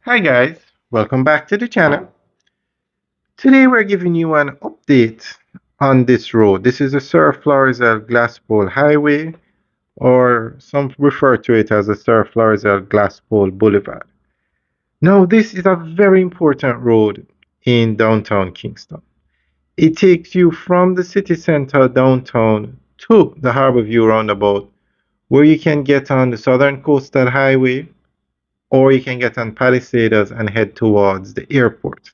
Hi guys, welcome back to the channel. Today we're giving you an update on this road. This is the Sir Florizel Glasspole Highway, or some refer to it as the Sir Florizel Glasspole Boulevard. Now this is a very important road in downtown Kingston. It takes you from the city center downtown to the Harborview roundabout, where you can get on the Southern Coastal Highway, or you can get on Palisades and head towards the airport.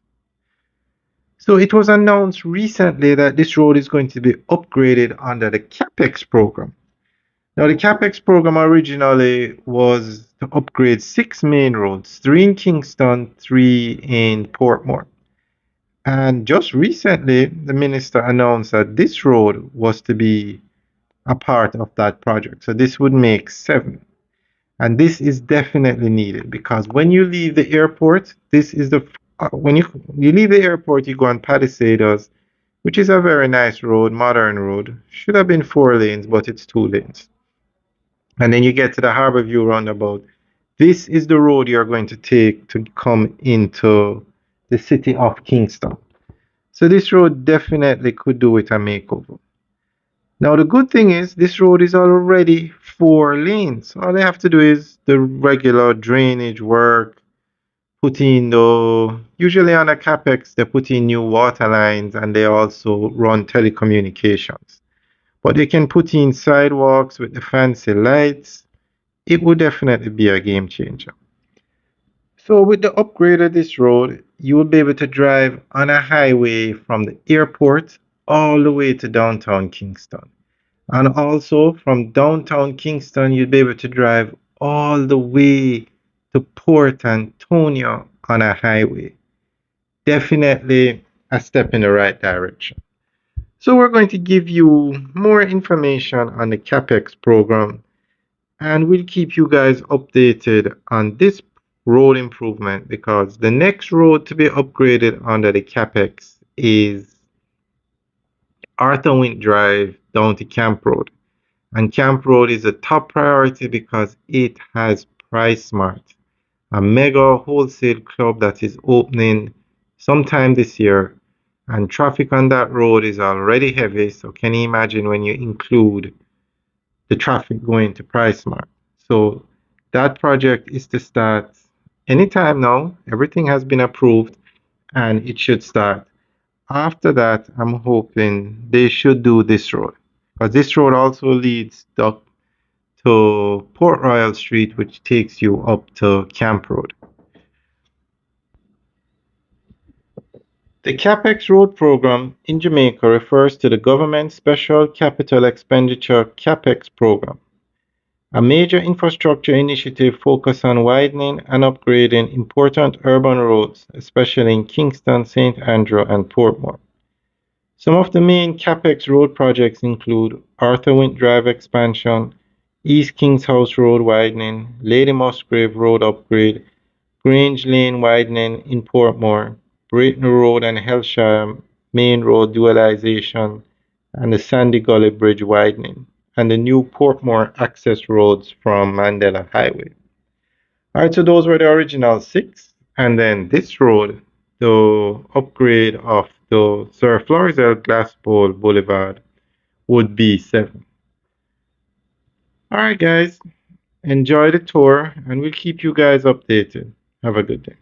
So it was announced recently that this road is going to be upgraded under the CapEx program. Now, the CapEx program originally was to upgrade six main roads, three in Kingston, three in Portmore. And just recently, the minister announced that this road was to be a part of that project. So this would make seven. And this is definitely needed because when you leave the airport, this is the when you leave the airport, you go on Palisades, which is a very nice road, modern road. Should have been four lanes, but it's two lanes. And then you get to the Harborview roundabout. This is the road you're going to take to come into the city of Kingston. So this road definitely could do with a makeover. Now the good thing is this road is already four lanes. All they have to do is the regular drainage work, put in the usually on a capex they put in new water lines and they also run telecommunications. But they can put in sidewalks with the fancy lights. It would definitely be a game changer. So with the upgrade of this road, you will be able to drive on a highway from the airport all the way to downtown Kingston. And also from downtown Kingston, you'll be able to drive all the way to Port Antonio on a highway. Definitely a step in the right direction. So we're going to give you more information on the CapEx program and we'll keep you guys updated on this road improvement because the next road to be upgraded under the CapEx is Arthur Wint Drive down to Camp Road. And Camp Road is a top priority because it has Price Smart, a mega wholesale club that is opening sometime this year. And traffic on that road is already heavy. So can you imagine when you include the traffic going to Price Smart? So that project is to start anytime now. Everything has been approved and it should start. After that, I'm hoping they should do this road because this road also leads up to Port Royal Street, which takes you up to Camp Road. The CapEx Road Program in Jamaica refers to the government Special Capital Expenditure CapEx program, a major infrastructure initiative focused on widening and upgrading important urban roads, especially in Kingston, St. Andrew, and Portmore. Some of the main CapEx road projects include Arthur Wint Drive expansion, East Kings House Road widening, Lady Musgrave Road upgrade, Grange Lane widening in Portmore, Brayton Road and Hellshire Main Road dualization, and the Sandy Gully Bridge widening, and the new Portmore access roads from Mandela Highway. Alright, so those were the original six, and then this road, the upgrade of the Sir Florizel Glasspole Boulevard, would be seven. Alright, guys, enjoy the tour, and we'll keep you guys updated. Have a good day.